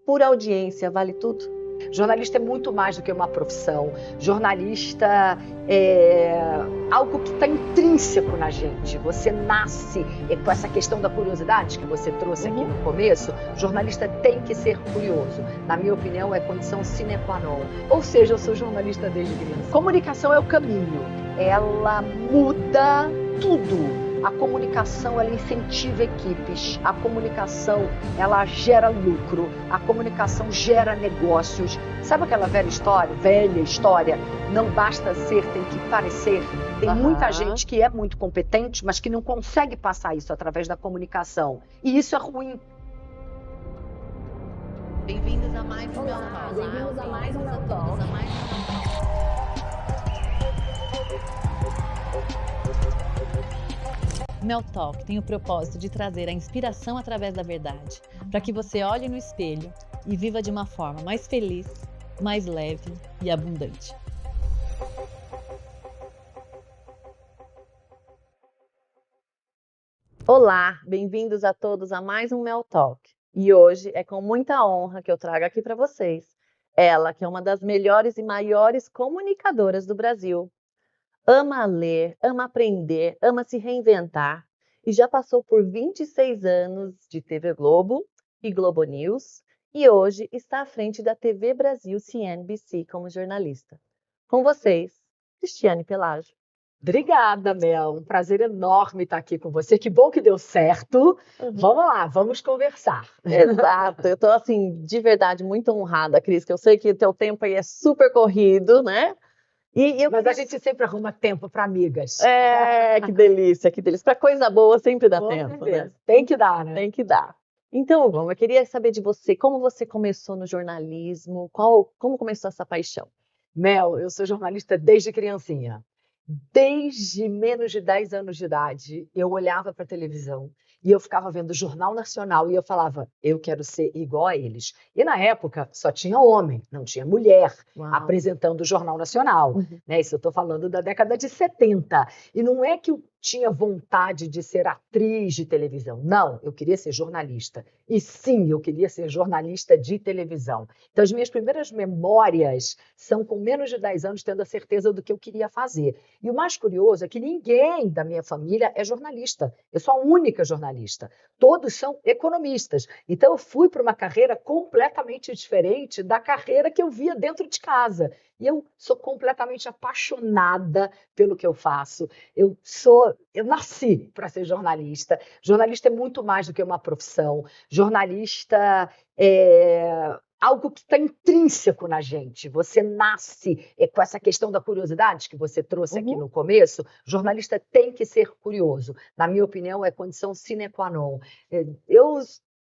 Por audiência, vale tudo? Jornalista é muito mais do que uma profissão. Jornalista é algo que está intrínseco na gente. Você nasce com essa questão da curiosidade que você trouxe aqui no começo. Jornalista tem que ser curioso. Na minha opinião, é condição sine qua non. Ou seja, eu sou jornalista desde criança. Comunicação é o caminho. Ela muda tudo. A comunicação, ela incentiva equipes, a comunicação, ela gera lucro, a comunicação gera negócios. Sabe aquela velha história? Não basta ser, tem que parecer. Tem muita gente que é muito competente, mas que não consegue passar isso através da comunicação. E isso é ruim. Bem-vindos a mais um Meu Talk. Bem-vindos a mais um Meu Talk. Mel Talk tem o propósito de trazer a inspiração através da verdade, para que você olhe no espelho e viva de uma forma mais feliz, mais leve e abundante. Olá, bem-vindos a todos a mais um Mel Talk. E hoje é com muita honra que eu trago aqui para vocês ela, que é uma das melhores e maiores comunicadoras do Brasil. Ama ler, ama aprender, ama se reinventar e já passou por 26 anos de TV Globo e Globo News e hoje está à frente da TV Brasil CNBC como jornalista. Com vocês, Cristiane Pelágio. Obrigada, Mel. Um prazer enorme estar aqui com você. Que bom que deu certo. Vamos lá, vamos conversar. Exato. Eu estou, assim, de verdade, muito honrada, Cris, que eu sei que o teu tempo aí é super corrido, né? Mas a gente sempre arruma tempo para amigas. Que delícia, que delícia. Para coisa boa sempre dá tempo, né? Tem que dar, né? Tem que dar. Então, eu queria saber de você, como você começou no jornalismo, como começou essa paixão? Mel, eu sou jornalista desde criancinha. Desde menos de 10 anos de idade, eu olhava para a televisão e eu ficava vendo o Jornal Nacional e eu falava, eu quero ser igual a eles. E na época só tinha homem, não tinha mulher apresentando o Jornal Nacional. Né? Isso eu estou falando da década de 70. E não é que eu tinha vontade de ser atriz de televisão. Não, eu queria ser jornalista. E sim, eu queria ser jornalista de televisão. Então, as minhas primeiras memórias são com menos de 10 anos, tendo a certeza do que eu queria fazer. E o mais curioso é que ninguém da minha família é jornalista. Eu sou a única jornalista. Todos são economistas. Então, eu fui para uma carreira completamente diferente da carreira que eu via dentro de casa. E eu sou completamente apaixonada pelo que eu faço. Eu nasci para ser jornalista. Jornalista é muito mais do que uma profissão. Jornalista é algo que está intrínseco na gente. Você nasce com essa questão da curiosidade que você trouxe aqui no começo. Jornalista tem que ser curioso. Na minha opinião, é condição sine qua non.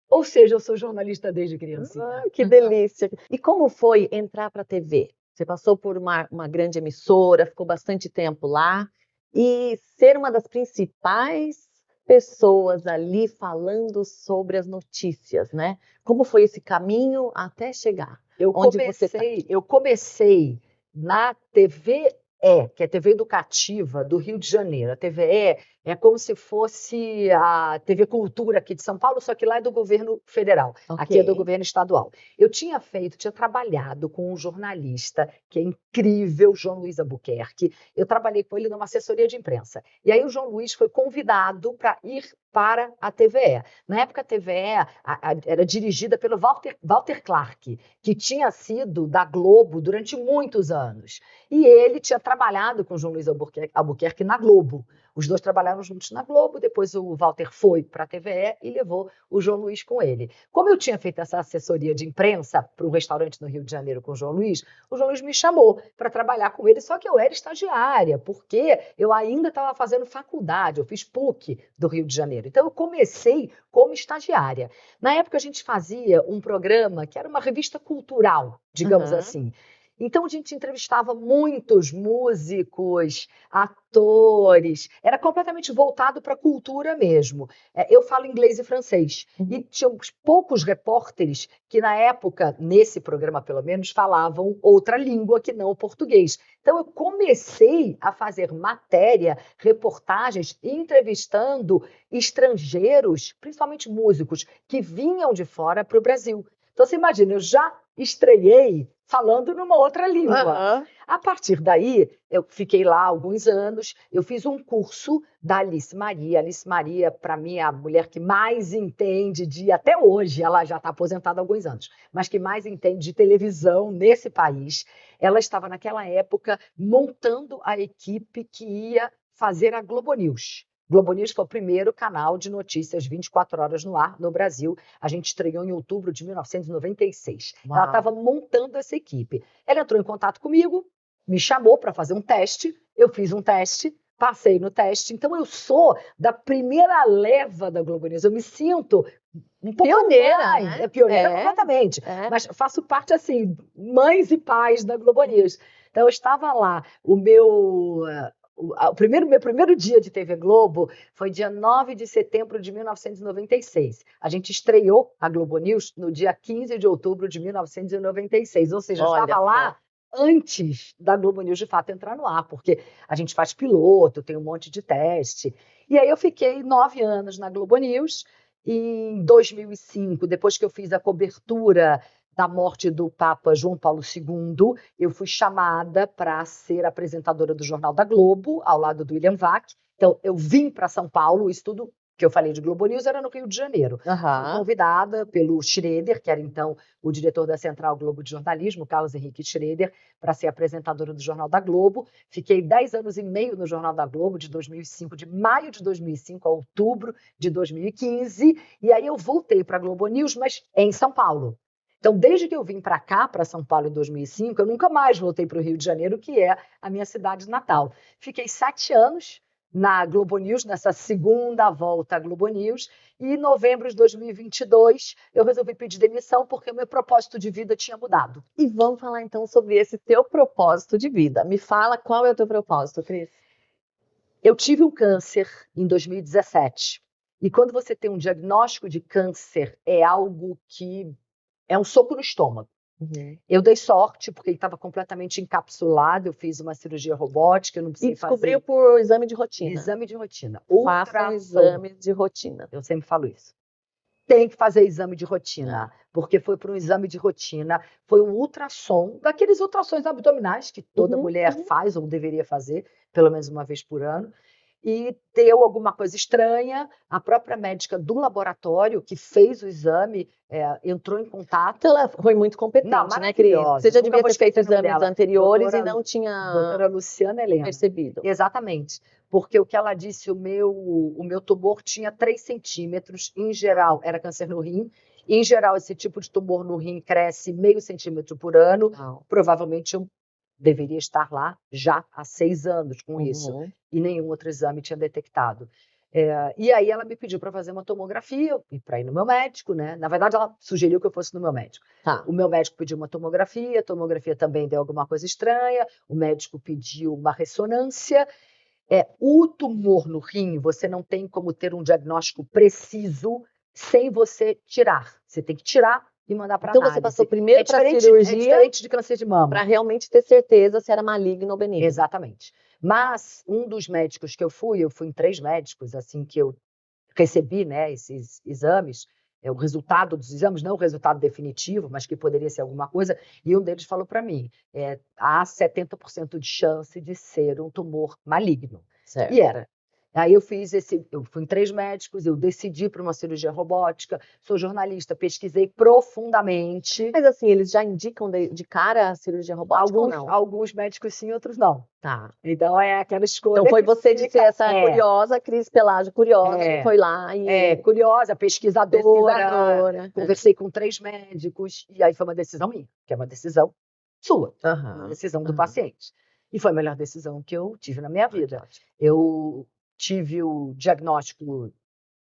Ou seja, eu sou jornalista desde criancinha. Que delícia! E como foi entrar para a TV? Você passou por uma grande emissora, ficou bastante tempo lá, e ser uma das principais pessoas ali falando sobre as notícias, né? Como foi esse caminho até chegar? Eu comecei na TVE, que é a TV Educativa do Rio de Janeiro. A TVE é como se fosse a TV Cultura aqui de São Paulo, só que lá é do governo federal, aqui é do governo estadual. Eu tinha trabalhado com um jornalista que é incrível, João Luiz Albuquerque. Eu trabalhei com ele numa assessoria de imprensa. E aí o João Luiz foi convidado para ir para a TVE. Na época, a TVE era dirigida pelo Walter Clark, que tinha sido da Globo durante muitos anos. E ele tinha trabalhado com o João Luiz Albuquerque na Globo. Os dois trabalharam juntos na Globo, depois o Walter foi para a TVE e levou o João Luiz com ele. Como eu tinha feito essa assessoria de imprensa para um restaurante no Rio de Janeiro com o João Luiz me chamou para trabalhar com ele, só que eu era estagiária, porque eu ainda estava fazendo faculdade, eu fiz PUC do Rio de Janeiro. Então, eu comecei como estagiária. Na época, a gente fazia um programa que era uma revista cultural, digamos assim. Então, a gente entrevistava muitos músicos, atores, era completamente voltado para a cultura mesmo. Eu falo inglês e francês, e tinha poucos repórteres que, na época, nesse programa pelo menos, falavam outra língua que não o português. Então, eu comecei a fazer matéria, reportagens, entrevistando estrangeiros, principalmente músicos, que vinham de fora para o Brasil. Então, você imagina, eu já estreiei falando numa outra língua. A partir daí, eu fiquei lá alguns anos, eu fiz um curso da Alice Maria. Alice Maria, para mim, é a mulher que mais entende até hoje, ela já está aposentada há alguns anos, mas que mais entende de televisão nesse país. Ela estava, naquela época, montando a equipe que ia fazer a Globo News. Globo News foi o primeiro canal de notícias 24 horas no ar no Brasil. A gente estreou em outubro de 1996. Uau. Ela estava montando essa equipe. Ela entrou em contato comigo, me chamou para fazer um teste. Eu fiz um teste, passei no teste. Então, eu sou da primeira leva da Globo News. Eu me sinto um pouco pioneira, mais, né? Pioneira completamente. Mas faço parte, assim, mães e pais da Globo News. Então, eu estava lá. Meu primeiro dia de TV Globo foi dia 9 de setembro de 1996. A gente estreou a Globo News no dia 15 de outubro de 1996. Ou seja, eu estava lá antes da Globo News de fato entrar no ar, porque a gente faz piloto, tem um monte de teste. E aí eu fiquei 9 anos na Globo News. E em 2005, depois que eu fiz a cobertura da morte do Papa João Paulo II, eu fui chamada para ser apresentadora do Jornal da Globo, ao lado do William Vac. Então, eu vim para São Paulo, isso tudo que eu falei de Globo News era no Rio de Janeiro. Fui convidada pelo Schroeder, que era então o diretor da Central Globo de Jornalismo, Carlos Henrique Schroeder, para ser apresentadora do Jornal da Globo. Fiquei 10 anos e meio no Jornal da Globo, de 2005, de maio de 2005 a outubro de 2015. E aí eu voltei para a Globo News, mas em São Paulo. Então, desde que eu vim para cá, para São Paulo, em 2005, eu nunca mais voltei para o Rio de Janeiro, que é a minha cidade natal. Fiquei 7 anos na Globo News, nessa segunda volta à Globo News, e em novembro de 2022 eu resolvi pedir demissão porque o meu propósito de vida tinha mudado. E vamos falar então sobre esse teu propósito de vida. Me fala qual é o teu propósito, Cris. Eu tive um câncer em 2017. E quando você tem um diagnóstico de câncer, é algo que é um soco no estômago. Eu dei sorte, porque ele estava completamente encapsulado. Eu fiz uma cirurgia robótica, eu não precisei fazer. E descobriu por exame de rotina. Exame de rotina. Faça um exame de rotina. Eu sempre falo isso. Tem que fazer exame de rotina, porque foi para um exame de rotina, foi um ultrassom, daqueles ultrassons abdominais que toda mulher faz ou deveria fazer, pelo menos uma vez por ano. E deu alguma coisa estranha, a própria médica do laboratório que fez o exame entrou em contato. Então ela foi muito competente, né, Cris? Você já devia ter feito exames anteriores e não tinha doutora Luciana Helena percebido. Exatamente, porque o que ela disse, o meu tumor tinha 3 centímetros, em geral era câncer no rim, em geral esse tipo de tumor no rim cresce meio centímetro por ano, provavelmente eu deveria estar lá já há 6 anos com isso, e nenhum outro exame tinha detectado. E aí ela me pediu para fazer uma tomografia, e para ir no meu médico, né? Na verdade, ela sugeriu que eu fosse no meu médico. O meu médico pediu uma tomografia, a tomografia também deu alguma coisa estranha, o médico pediu uma ressonância. O tumor no rim, você não tem como ter um diagnóstico preciso sem você tirar. Você tem que tirar e mandar para análise. Então você passou primeiro para a cirurgia. É diferente de câncer de mama. Para realmente ter certeza se era maligno ou benigno. Exatamente. Mas um dos médicos que eu fui em 3 médicos, assim que eu recebi, né, esses exames, o resultado dos exames, não o resultado definitivo, mas que poderia ser alguma coisa, e um deles falou para mim, há 70% de chance de ser um tumor maligno. Certo. E era. Aí eu fui em 3 médicos, eu decidi para uma cirurgia robótica, sou jornalista, pesquisei profundamente. Mas assim, eles já indicam de cara a cirurgia robótica ou não? Alguns médicos sim, outros não. Tá. Então é aquela escolha. Então foi você de ser essa curiosa, Cris Pelágio curiosa, que foi lá e... curiosa, pesquisadora. Conversei com 3 médicos, e aí foi uma decisão minha, que é uma decisão sua, uma decisão do paciente. E foi a melhor decisão que eu tive na minha vida. Eu tive o diagnóstico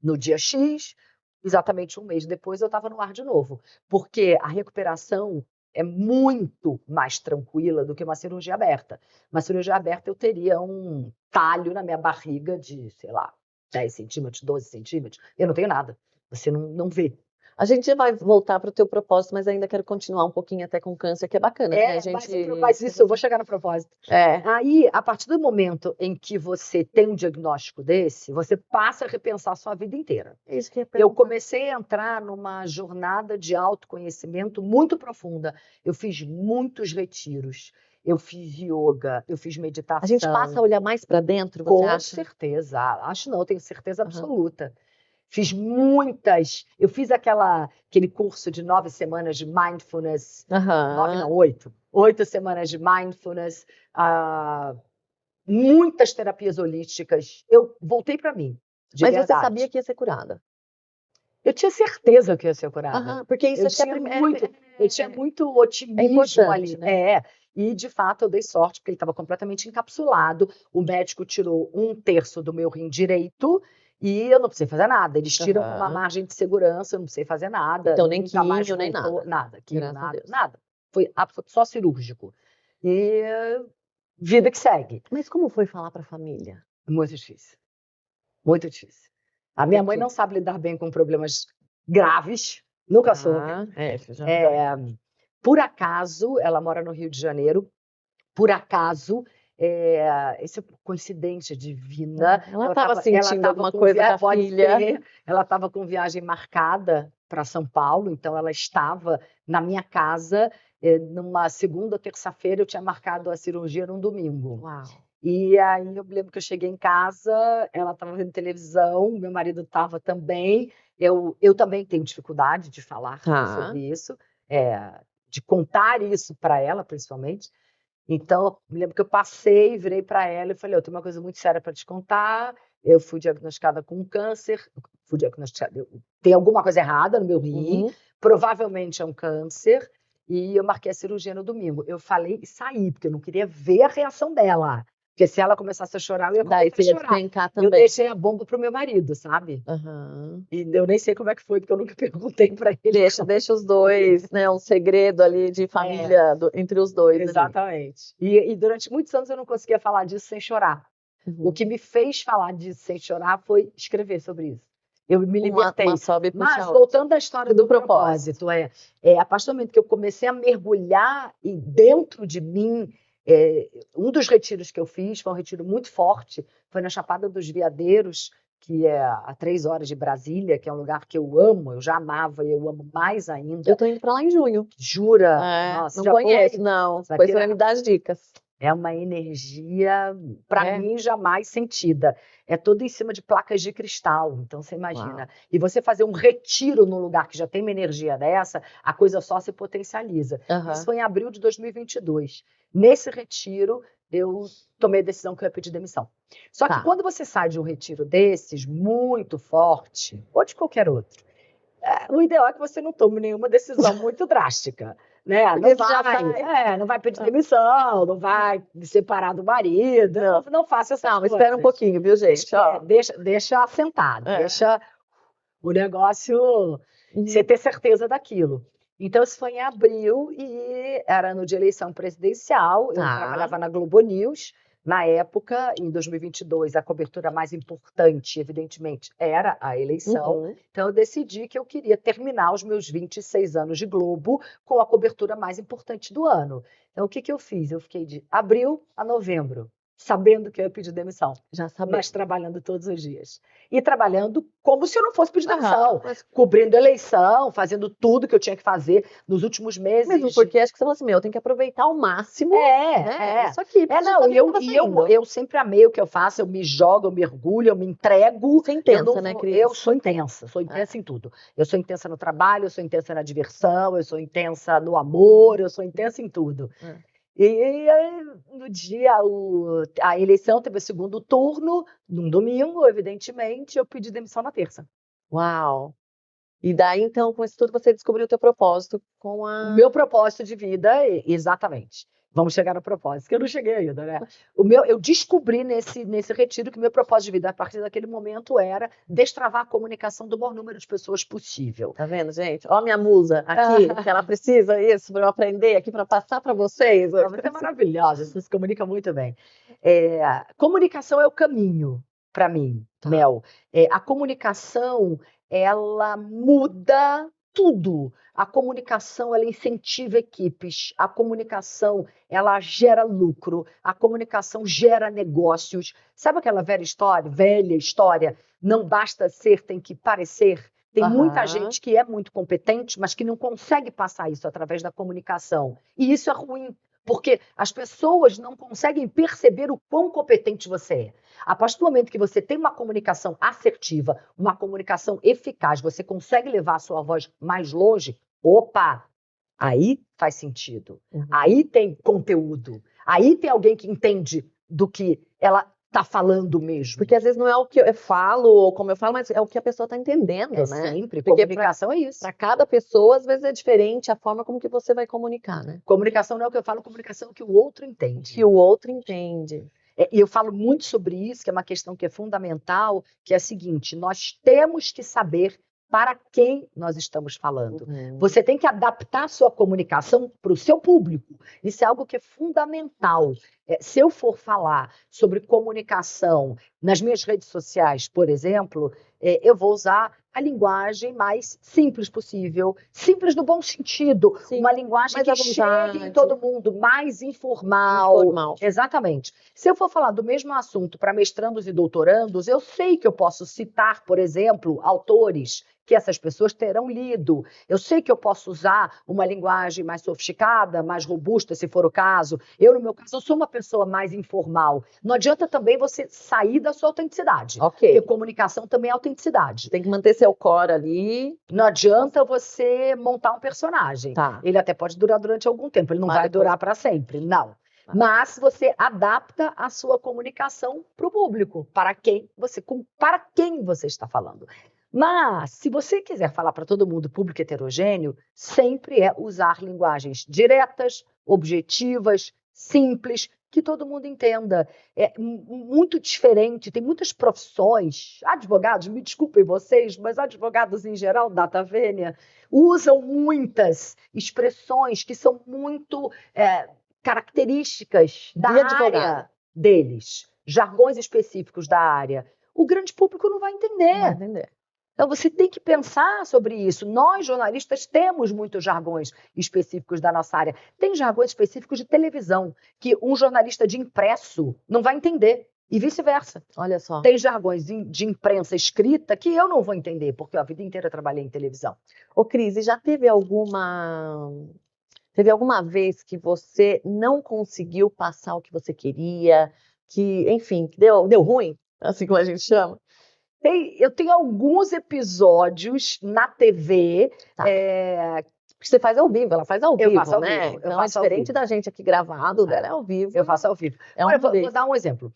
no dia X, exatamente um mês depois eu estava no ar de novo, porque a recuperação é muito mais tranquila do que uma cirurgia aberta. Uma cirurgia aberta eu teria um talho na minha barriga de, sei lá, 10 centímetros, 12 centímetros. Eu não tenho nada, você não vê. A gente vai voltar para o teu propósito, mas ainda quero continuar um pouquinho até com câncer, que é bacana, né? Mas isso, eu vou chegar no propósito. É. Aí, a partir do momento em que você tem um diagnóstico desse, você passa a repensar a sua vida inteira. Isso que eu ia Eu perguntar. comecei a entrar numa jornada de autoconhecimento muito profunda. Eu fiz muitos retiros, eu fiz yoga, eu fiz meditação. A gente passa a olhar mais para dentro, você Com acha? certeza. Acho não, tenho certeza Aham. absoluta. Fiz muitas. Eu fiz aquele curso de 9 semanas de mindfulness. 9 não, Aham. 8. 8 semanas de mindfulness. Muitas terapias holísticas. Eu voltei para mim, de Mas você verdade. sabia que ia ser curada? Eu tinha certeza que eu ia ser curada. Aham, porque isso Eu acho que é tinha a primeira. eu tinha muito otimismo importante, ali. né? E de fato eu dei sorte, porque ele estava completamente encapsulado. O médico tirou 1/3 do meu rim direito e eu não precisei fazer nada. Eles tiram com uma Aham. margem de segurança, eu não precisei fazer nada. Então, nem nunca mais químio, nem voltou, nada. nada. Químio, Graças a nada, Deus. nada. Foi só cirúrgico. E vida que segue. Mas como foi falar para a família? Muito difícil. Muito difícil. A minha Por mãe quê? não sabe lidar bem com problemas graves. Nunca soube. Você já vai. Por acaso, ela mora no Rio de Janeiro. Por acaso, esse é coincidência divina. Ela estava sentindo alguma com coisa com a pode filha. ser. Ela estava com viagem marcada para São Paulo, então ela estava na minha casa numa segunda ou terça-feira. Eu tinha marcado a cirurgia num domingo. Uau. E aí eu me lembro que eu cheguei em casa, ela estava vendo televisão, meu marido estava também. Eu também tenho dificuldade de falar sobre isso, de contar isso para ela, principalmente. Então, eu me lembro que eu passei, virei para ela e falei: eu tenho uma coisa muito séria para te contar. Eu fui diagnosticada com câncer, tem alguma coisa errada no meu rim, Uhum. provavelmente é um câncer, e eu marquei a cirurgia no domingo. Eu falei e saí, porque eu não queria ver a reação dela. Porque se ela começasse a chorar, eu ia Daí começar você a ia chorar. despencar Eu também. deixei a bomba pro meu marido, sabe? Aham. E eu nem sei como é que foi, porque eu nunca perguntei para ele. Deixa os dois, né? Um segredo ali de família entre os dois. Ali. Exatamente. E durante muitos anos eu não conseguia falar disso sem chorar. Uhum. O que me fez falar disso sem chorar foi escrever sobre isso. Eu me libertei. Uma sobe puxa Mas a outra. voltando à história do propósito, a partir do momento que eu comecei a mergulhar dentro de mim, um dos retiros que eu fiz foi um retiro muito forte, foi na Chapada dos Veadeiros, que é a 3 horas de Brasília, que é um lugar que eu amo, eu já amava e eu amo mais ainda. Eu tô indo para lá em junho. Jura? Nossa, não conheço, não. Depois você vai me dar as dicas. É uma energia, para mim, jamais sentida. É tudo em cima de placas de cristal, então você imagina. Uau. E você fazer um retiro num lugar que já tem uma energia dessa, a coisa só se potencializa. Uhum. Isso foi em abril de 2022. Nesse retiro, eu tomei a decisão que eu ia pedir demissão. Só que quando você sai de um retiro desses, muito forte, ou de qualquer outro, o ideal é que você não tome nenhuma decisão muito drástica. Né? Não vai pedir demissão, não vai se separar do marido, não faça essas coisas. Espera um pouquinho, viu, gente? Deixa assentado, deixa o negócio, você ter certeza daquilo. Então, isso foi em abril e era no dia de eleição presidencial, eu trabalhava na Globo News. Na época, em 2022, a cobertura mais importante, evidentemente, era a eleição. Uhum. Então, eu decidi que eu queria terminar os meus 26 anos de Globo com a cobertura mais importante do ano. Então, o que eu fiz? Eu fiquei de abril a novembro, sabendo que eu ia pedir demissão. Já sabia. Mas trabalhando todos os dias. E trabalhando como se eu não fosse pedir demissão. Cobrindo eleição, fazendo tudo que eu tinha que fazer nos últimos meses. Mesmo porque acho que você falou assim, eu tenho que aproveitar ao máximo. Isso aqui. Eu sempre amei o que eu faço, eu me jogo, eu mergulho, eu me entrego. Você é intensa, né, Cris? Eu sou intensa em tudo. Eu sou intensa no trabalho, eu sou intensa na diversão, eu sou intensa no amor, eu sou intensa em tudo. E no dia, a eleição teve o segundo turno, num domingo, evidentemente, eu pedi demissão na terça. Uau! E daí, então, com isso tudo, você descobriu o teu propósito com O meu propósito de vida, exatamente. Vamos chegar no propósito, que eu não cheguei ainda, né? Eu descobri nesse retiro que o meu propósito de vida, a partir daquele momento, era destravar a comunicação do maior número de pessoas possível. Tá vendo, gente? Ó, minha musa aqui, que ela precisa isso para eu aprender aqui, para passar para vocês. Você é maravilhosa, você se comunica muito bem. Comunicação é o caminho, para mim, Mel. A comunicação, ela muda tudo. A comunicação, ela incentiva equipes, a comunicação, ela gera lucro, a comunicação gera negócios. Sabe aquela velha história, não basta ser, tem que parecer? Tem muita gente que é muito competente, mas que não consegue passar isso através da comunicação. E isso é ruim, porque as pessoas não conseguem perceber o quão competente você é. A partir do momento que você tem uma comunicação assertiva, uma comunicação eficaz, você consegue levar a sua voz mais longe, opa, aí faz sentido. Aí tem conteúdo. Aí tem alguém que entende do que ela está falando mesmo. Porque às vezes não é o que eu falo, ou como eu falo, mas é o que a pessoa está entendendo, né? Sempre. Porque Comunicação é isso. Para cada pessoa, às vezes é diferente a forma como que você vai comunicar, né? Comunicação não é o que eu falo, comunicação é o que o outro entende. Que o outro entende. E eu falo muito sobre isso, que é uma questão que é fundamental, que é a seguinte: nós temos que saber para quem nós estamos falando. Você tem que adaptar a sua comunicação para o seu público. Isso é algo que é fundamental. Se eu for falar sobre comunicação nas minhas redes sociais, por exemplo, eu vou usar a linguagem mais simples possível, simples no bom sentido, Sim, uma linguagem que chegue em todo mundo, mais informal. Exatamente. Se eu for falar do mesmo assunto para mestrandos e doutorandos, eu sei que eu posso citar, por exemplo, autores que essas pessoas terão lido. Eu sei que eu posso usar uma linguagem mais sofisticada, mais robusta, se for o caso. Eu, no meu caso, eu sou uma pessoa mais informal. Não adianta também você sair da sua autenticidade. Ok. Porque comunicação também é autenticidade. Tem que manter seu core ali. Não adianta você montar um personagem. Tá. Ele até pode durar durante algum tempo, ele não vai durar para sempre, não. Mas você adapta a sua comunicação para o público, para quem você está falando. Mas, se você quiser falar para todo mundo, público heterogêneo, sempre é usar linguagens diretas, objetivas, simples, que todo mundo entenda. É muito diferente, tem muitas profissões, advogados, me desculpem vocês, mas advogados em geral, data vênia, usam muitas expressões que são muito características da área deles, jargões específicos da área. O grande público não vai entender. Não vai entender. Então, você tem que pensar sobre isso. Nós, jornalistas, temos muitos jargões específicos da nossa área. Tem jargões específicos de televisão, que um jornalista de impresso não vai entender, e vice-versa. Olha só. Tem jargões de imprensa escrita que eu não vou entender, porque a vida inteira eu trabalhei em televisão. Ô, Cris, e já teve alguma vez que você não conseguiu passar o que você queria, que, enfim, que deu ruim, assim como a gente chama? Eu tenho alguns episódios na TV. Porque você faz ao vivo, ela faz ao vivo, faço ao né? vivo. Então é diferente da gente aqui gravado, dela é ao vivo. Eu faço ao vivo. Olha, vou dar um exemplo.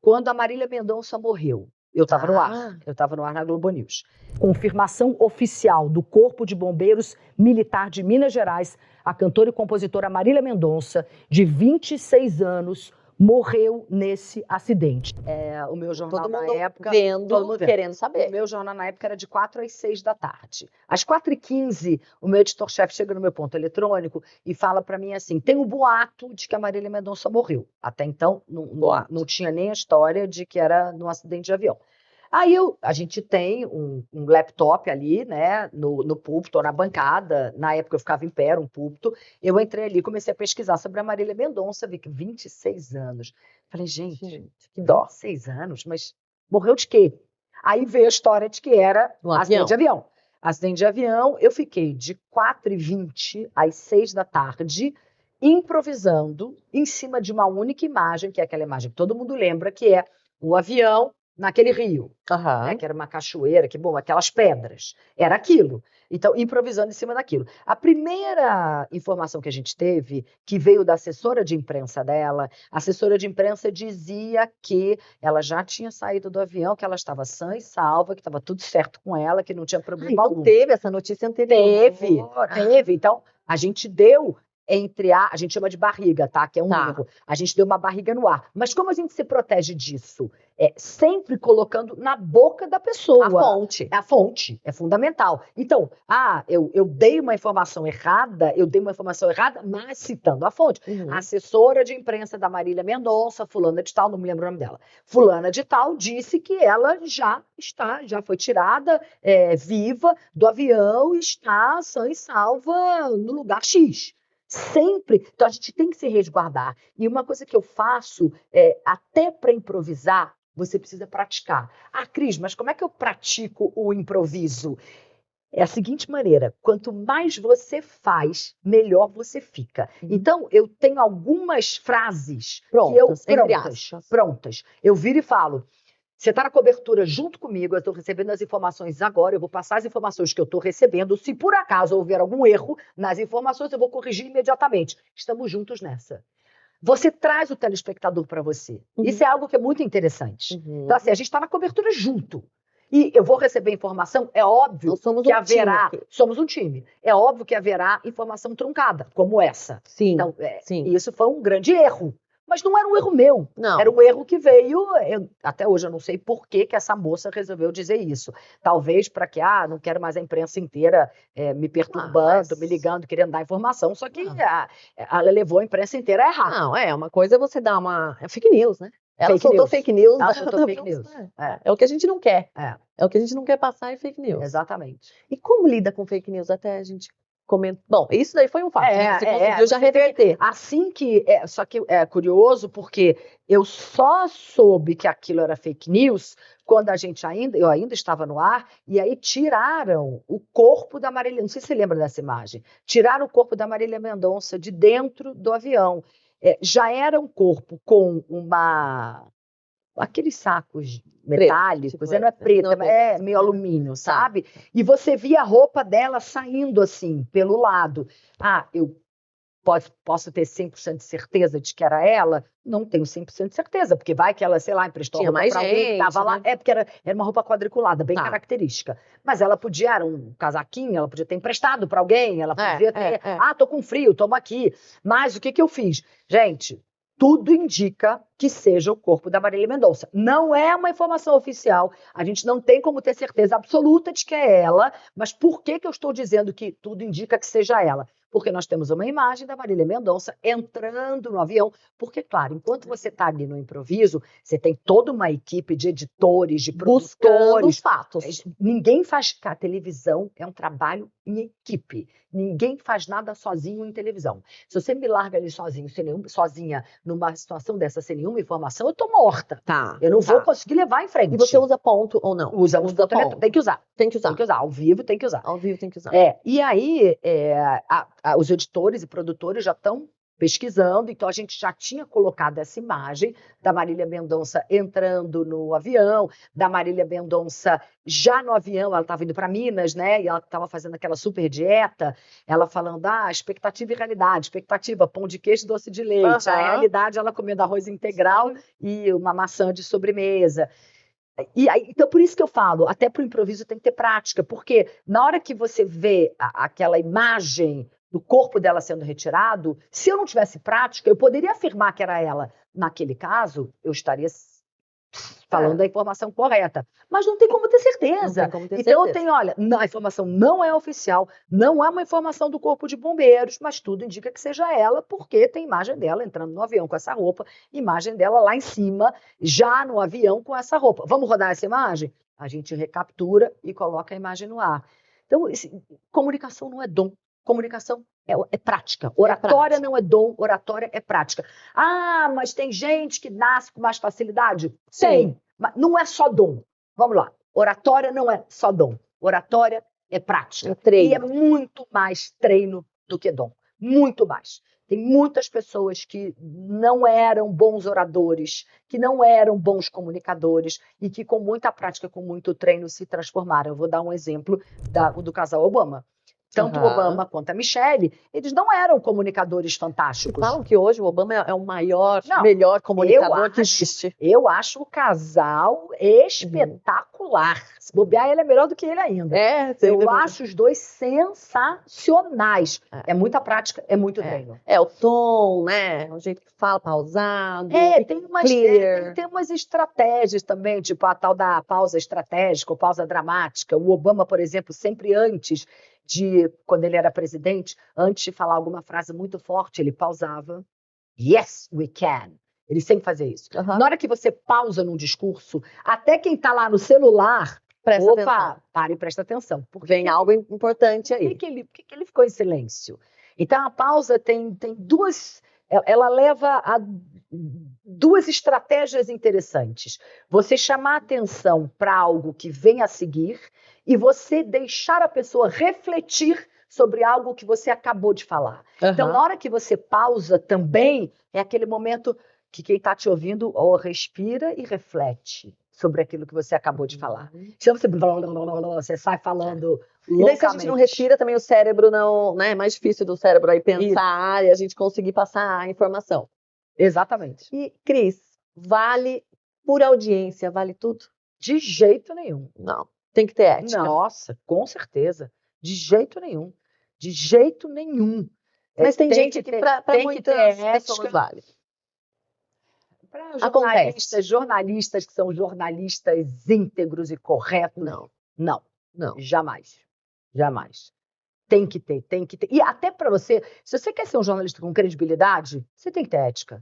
Quando a Marília Mendonça morreu, eu estava no ar. Eu estava no ar na Globo News. Confirmação oficial do Corpo de Bombeiros Militar de Minas Gerais, a cantora e compositora Marília Mendonça, de 26 anos, morreu nesse acidente. O meu jornal na época... todo mundo querendo saber. O meu jornal na época era de 4 às 6 da tarde. Às 4h15, o meu editor-chefe chega no meu ponto eletrônico e fala para mim assim, tem um boato de que a Marília Mendonça morreu. Até então, não tinha nem a história de que era num acidente de avião. Aí a gente tem um laptop ali, né, no púlpito, ou na bancada. Na época eu ficava em pé, era um púlpito. Eu entrei ali e comecei a pesquisar sobre a Marília Mendonça, vi que 26 anos. Falei, gente, que dó. 26 anos, mas morreu de quê? Aí veio a história de que era um acidente de avião. Acidente de avião, eu fiquei de 4h20 às 6 da tarde, improvisando em cima de uma única imagem, que é aquela imagem que todo mundo lembra, que é o avião naquele rio, né, que era uma cachoeira, aquelas pedras, era aquilo. Então, improvisando em cima daquilo. A primeira informação que a gente teve, que veio da assessora de imprensa dela, a assessora de imprensa dizia que ela já tinha saído do avião, que ela estava sã e salva, que estava tudo certo com ela, que não tinha problema algum. Teve essa notícia anterior. Teve. Então, a gente deu... a gente chama de barriga, tá? Que é um erro. A gente deu uma barriga no ar. Mas como a gente se protege disso? sempre colocando na boca da pessoa. A fonte. A fonte é fundamental. Então, eu dei uma informação errada, mas citando a fonte. A assessora de imprensa da Marília Mendonça, fulana de tal, não me lembro o nome dela, fulana de tal, disse que ela já foi tirada viva do avião e está sã e salva no lugar X. Sempre. Então, a gente tem que se resguardar. E uma coisa que eu faço, até para improvisar, você precisa praticar. Cris, mas como é que eu pratico o improviso? É a seguinte maneira: quanto mais você faz, melhor você fica. Então, eu tenho algumas frases prontas. Eu viro e falo: você está na cobertura junto comigo, eu estou recebendo as informações agora, eu vou passar as informações que eu estou recebendo. Se por acaso houver algum erro nas informações, eu vou corrigir imediatamente. Estamos juntos nessa. Você traz o telespectador para você. Isso é algo que é muito interessante. Então, assim, a gente está na cobertura junto. E eu vou receber informação, é óbvio que haverá... Somos um time. É óbvio que haverá informação truncada, como essa. Sim, então, sim. Isso foi um grande erro. Mas não era um erro meu. Não. Era um erro que veio... até hoje eu não sei por que essa moça resolveu dizer isso. Talvez para que, não quero mais a imprensa inteira me perturbando, me ligando, querendo dar informação. Só que ela levou a imprensa inteira a errar. Não, uma coisa é você dar uma... É fake news, né? Ela soltou fake news. É o que a gente não quer. É o que a gente não quer passar em fake news. Exatamente. E como lida com fake news? Até a gente comenta. Bom, isso daí foi um fato. Você conseguiu já reverter. Assim que... só que é curioso porque eu só soube que aquilo era fake news quando eu ainda estava no ar, e aí tiraram o corpo da Marília... Não sei se você lembra dessa imagem. Tiraram o corpo da Marília Mendonça de dentro do avião. Já era um corpo com aqueles sacos metálicos, não é preto, é meio alumínio, sabe? E você via a roupa dela saindo assim, pelo lado. Eu posso ter 100% de certeza de que era ela? Não tenho 100% de certeza, porque vai que ela, sei lá, emprestou roupa para alguém que estava lá. Porque era uma roupa quadriculada, bem característica. Mas ela era um casaquinho, ela podia ter emprestado para alguém, ela podia ter... tô com frio, toma aqui. Mas o que eu fiz? Gente... Tudo indica que seja o corpo da Marília Mendonça. Não é uma informação oficial, a gente não tem como ter certeza absoluta de que é ela, mas por que eu estou dizendo que tudo indica que seja ela? Porque nós temos uma imagem da Marília Mendonça entrando no avião, porque, claro, enquanto você está ali no improviso, você tem toda uma equipe de editores, de produtores. Buscando os fatos. Ninguém faz... A televisão é um trabalho em equipe. Ninguém faz nada sozinho em televisão. Se você me larga ali sozinha numa situação dessa, sem nenhuma informação, eu estou morta. Eu não vou conseguir levar em frente. E você usa ponto ou não? Usa ponto. Tem que usar. Tem que usar. Ao vivo tem que usar. E aí, os editores e produtores já estão pesquisando, então a gente já tinha colocado essa imagem da Marília Mendonça entrando no avião, da Marília Mendonça já no avião, ela estava indo para Minas, né? E ela estava fazendo aquela super dieta, ela falando, expectativa e realidade, expectativa, pão de queijo, doce de leite, a realidade ela comendo arroz integral e uma maçã de sobremesa. Então, por isso que eu falo, até para o improviso tem que ter prática, porque na hora que você vê aquela imagem do corpo dela sendo retirado, se eu não tivesse prática, eu poderia afirmar que era ela. Naquele caso, eu estaria falando a informação correta. Mas não tem como ter certeza. Eu tenho, olha, a informação não é oficial, não é uma informação do Corpo de Bombeiros, mas tudo indica que seja ela, porque tem imagem dela entrando no avião com essa roupa, imagem dela lá em cima, já no avião com essa roupa. Vamos rodar essa imagem? A gente recaptura e coloca a imagem no ar. Então, comunicação não é dom. Comunicação é prática. Oratória não é dom, oratória é prática. Mas tem gente que nasce com mais facilidade? Sim. Mas não é só dom. Vamos lá. Oratória não é só dom. Oratória é prática. E é muito mais treino do que dom. Muito mais. Tem muitas pessoas que não eram bons oradores, que não eram bons comunicadores e que com muita prática, com muito treino se transformaram. Eu vou dar um exemplo do casal Obama. Tanto o Obama quanto a Michelle, eles não eram comunicadores fantásticos. Falam que hoje o Obama é o maior, Não, melhor comunicador que existe. Eu acho o casal espetacular. Se bobear, ele é melhor do que ele ainda. Eu acho os dois sensacionais. É muita prática, é muito treino. O tom, né? O jeito que fala, pausado. Tem umas estratégias também, tipo a tal da pausa estratégica ou pausa dramática. O Obama, por exemplo, sempre antes quando ele era presidente, antes de falar alguma frase muito forte, ele pausava. Yes, we can. Ele sempre fazia isso. Na hora que você pausa num discurso, até quem está lá no celular, para e presta atenção. Porque vem algo importante aí. Por que ele ficou em silêncio? Então, a pausa tem duas... Ela leva a duas estratégias interessantes. Você chamar atenção para algo que vem a seguir e você deixar a pessoa refletir sobre algo que você acabou de falar. Então, na hora que você pausa também, é aquele momento que quem está te ouvindo respira e reflete sobre aquilo que você acabou de falar. Senão você sai falando loucamente. E daí, se a gente não respira, também o cérebro não... né? É mais difícil do cérebro aí pensar e a gente conseguir passar a informação. Exatamente. E, Cris, vale por audiência, vale tudo? De jeito nenhum. Não. Tem que ter ética. Nossa, com certeza. De jeito nenhum. De jeito nenhum. Mas tem gente que para muitas pessoas vale. Para jornalistas que são jornalistas íntegros e corretos, não. Jamais. Tem que ter. E até para você, se você quer ser um jornalista com credibilidade, você tem que ter ética.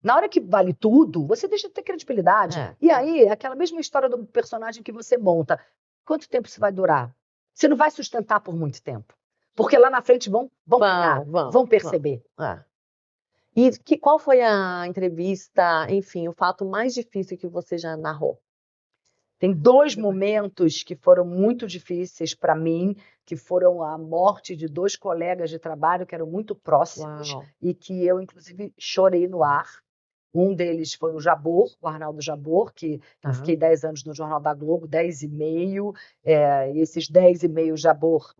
Na hora que vale tudo, você deixa de ter credibilidade. E aí, é aquela mesma história do personagem que você monta. Quanto tempo isso vai durar? Você não vai sustentar por muito tempo. Porque lá na frente vão perceber. E qual foi a entrevista, enfim, o fato mais difícil que você já narrou? Tem 2 momentos que foram muito difíceis para mim, que foram a morte de 2 colegas de trabalho que eram muito próximos e que eu, inclusive, chorei no ar. Um deles foi o Jabor, o Arnaldo Jabor, que eu fiquei 10 anos no Jornal da Globo, 10 e meio. E esses 10 e meio, Jabor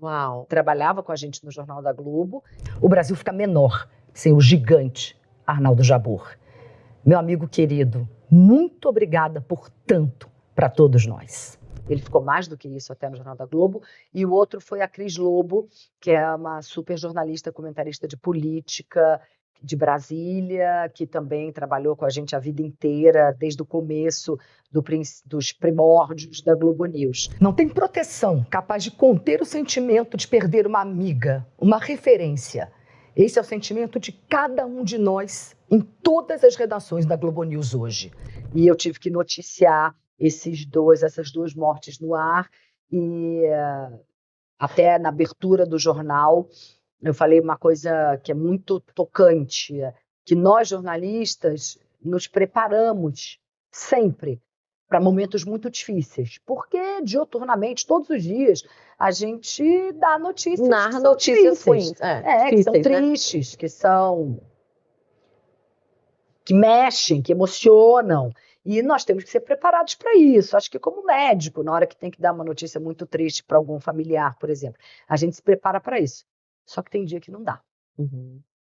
trabalhava com a gente no Jornal da Globo. O Brasil fica menor sem o gigante Arnaldo Jabor. Meu amigo querido, muito obrigada por tanto para todos nós. Ele ficou mais do que isso até no Jornal da Globo. E o outro foi a Cris Lobo, que é uma super jornalista, comentarista de política, de Brasília, que também trabalhou com a gente a vida inteira, desde o começo dos primórdios da Globo News. Não tem proteção capaz de conter o sentimento de perder uma amiga, uma referência. Esse é o sentimento de cada um de nós em todas as redações da Globo News hoje. E eu tive que noticiar essas duas mortes no ar e até na abertura do jornal eu falei uma coisa que é muito tocante, que nós jornalistas nos preparamos sempre para momentos muito difíceis, porque dioturnamente, todos os dias, a gente dá notícias. Narra notícias ruins. Que são tristes, que mexem, que emocionam. E nós temos que ser preparados para isso. Acho que como médico, na hora que tem que dar uma notícia muito triste para algum familiar, por exemplo, a gente se prepara para isso. Só que tem dia que não dá.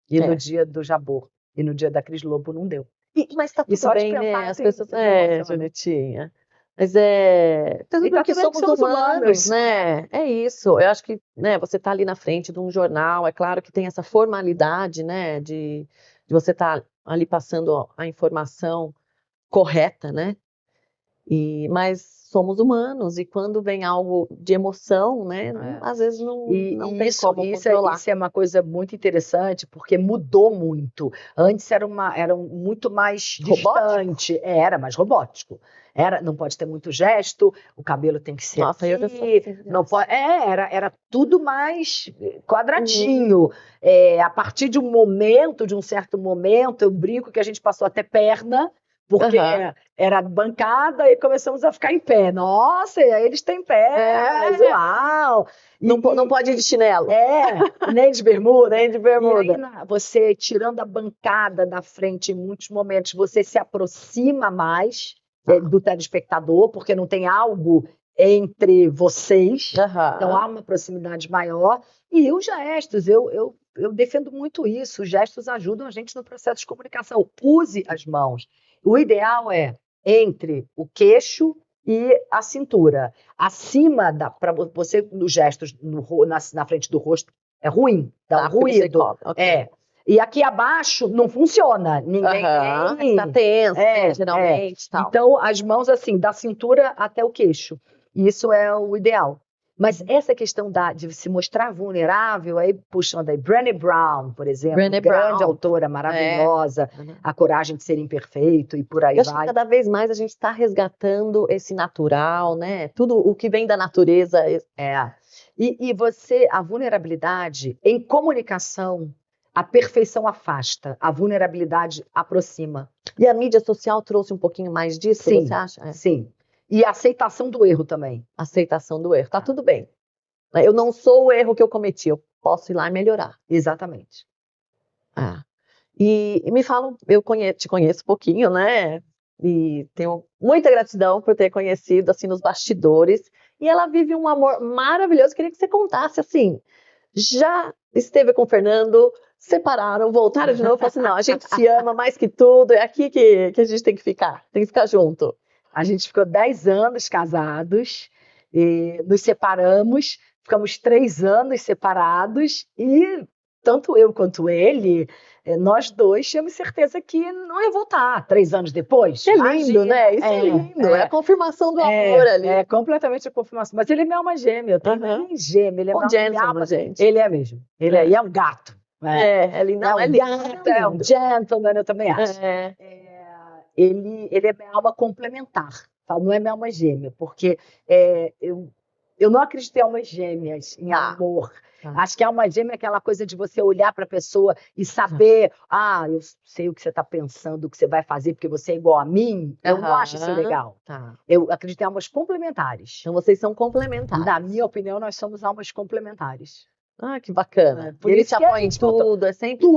E no dia do Jabor e no dia da Cris Lobo não deu. Mas tá tudo bem, né? As pessoas... Janetinha. Mas tudo porque somos humanos, né? É isso. Eu acho que, né, você tá ali na frente de um jornal, é claro que tem essa formalidade, né? De você estar ali passando a informação correta, né? Mas somos humanos, e quando vem algo de emoção, né? Às vezes não tem como controlar. Isso é uma coisa muito interessante, porque mudou muito. Antes era muito mais distante. Era mais robótico. Não pode ter muito gesto, o cabelo tem que ser Nossa, assim, não pode. Era tudo mais quadradinho. A partir de um certo momento, eu brinco que a gente passou até perna, porque era bancada e começamos a ficar em pé. Nossa, eles têm pé, uau! Não pode ir de chinelo. Nem de bermuda. Nem de bermuda. E aí, você tirando a bancada da frente, em muitos momentos, você se aproxima mais do telespectador, porque não tem algo entre vocês. Aham. Então, há uma proximidade maior. E os gestos, eu defendo muito isso. Os gestos ajudam a gente no processo de comunicação. Use as mãos. O ideal é entre o queixo e a cintura. Acima para você, nos gestos na frente do rosto, é ruim, dá um ruído. Okay. E aqui abaixo não funciona. Ninguém está tenso, geralmente. Tal. Então, as mãos assim, da cintura até o queixo. Isso é o ideal. Mas essa questão de se mostrar vulnerável, aí puxando aí Brené Brown, por exemplo, grande autora maravilhosa, A Coragem de Ser Imperfeito e por aí vai. Acho que cada vez mais a gente está resgatando esse natural, né? Tudo o que vem da natureza. E você, a vulnerabilidade em comunicação, a perfeição afasta, a vulnerabilidade aproxima. E a mídia social trouxe um pouquinho mais disso, sim, você acha? Sim. E a aceitação do erro também. Aceitação do erro. Tá tudo bem. Eu não sou o erro que eu cometi, eu posso ir lá e melhorar. Exatamente. E me falam, te conheço um pouquinho, né? E tenho muita gratidão por ter conhecido, assim, nos bastidores. E ela vive um amor maravilhoso. Queria que você contasse, assim, já esteve com o Fernando, separaram, voltaram de novo, falaram assim, não, a gente se ama mais que tudo, é aqui que a gente tem que ficar junto. A gente ficou 10 anos casados, e nos separamos, ficamos 3 anos separados e tanto eu quanto ele, nós dois tínhamos certeza que não ia voltar 3 anos depois. É lindo, né? Isso é lindo, é a confirmação do amor ali. É completamente a confirmação. Mas ele é minha alma gêmea, eu tenho nem gêmea, ele é um gentleman, gente. Ele é mesmo, ele é um gato. Ele não é gato, é um gentleman, eu também acho. Ele é minha alma complementar, tá? Não é minha alma gêmea, porque eu não acredito em almas gêmeas, em amor. Acho que a alma gêmea é aquela coisa de você olhar para a pessoa e saber, eu sei o que você está pensando, o que você vai fazer, porque você é igual a mim. Eu não acho isso legal. Eu acredito em almas complementares. Então vocês são complementares. Na minha opinião, nós somos almas complementares. Que bacana. Por ele te apoia em tudo, é sempre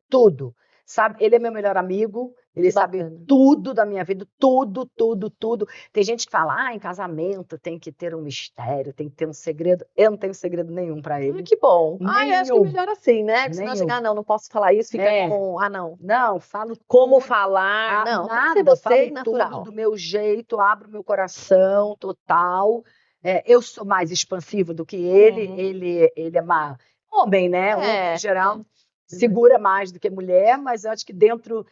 tudo. Sabe, ele é meu melhor amigo, ele sabe tudo da minha vida, tudo. Tem gente que fala, em casamento tem que ter um mistério, tem que ter um segredo. Eu não tenho segredo nenhum pra ele. Que bom. Eu acho que é melhor assim, né? Porque senão chegar, não posso falar isso, fica com, não. Não, falo como falar, não. Nada, tem que ser você falo natural. Tudo do meu jeito, abro meu coração, total. Eu sou mais expansiva do que ele, ele é mais homem, né? Homem, em geral. Segura mais do que mulher, mas eu acho que dentro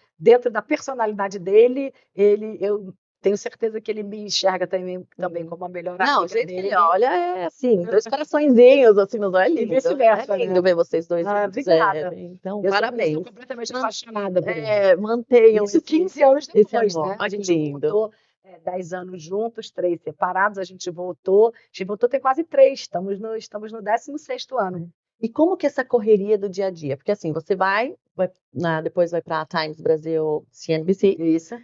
da personalidade dele, eu tenho certeza que ele me enxerga também como a melhor amiga. Não, o jeito que ele olha é assim, 2 coraçõezinhos assim nos olhos. E vice-versa. É lindo ver vocês dois juntos. Obrigada. Então, parabéns. Eu sou completamente apaixonada por ele. Mantenham isso 15 anos depois, né? A gente voltou 10 anos juntos, 3 separados, a gente voltou tem quase 3, estamos no 16º ano. E como que é essa correria do dia a dia? Porque assim, você depois vai para Times Brasil, CNBC. Isso.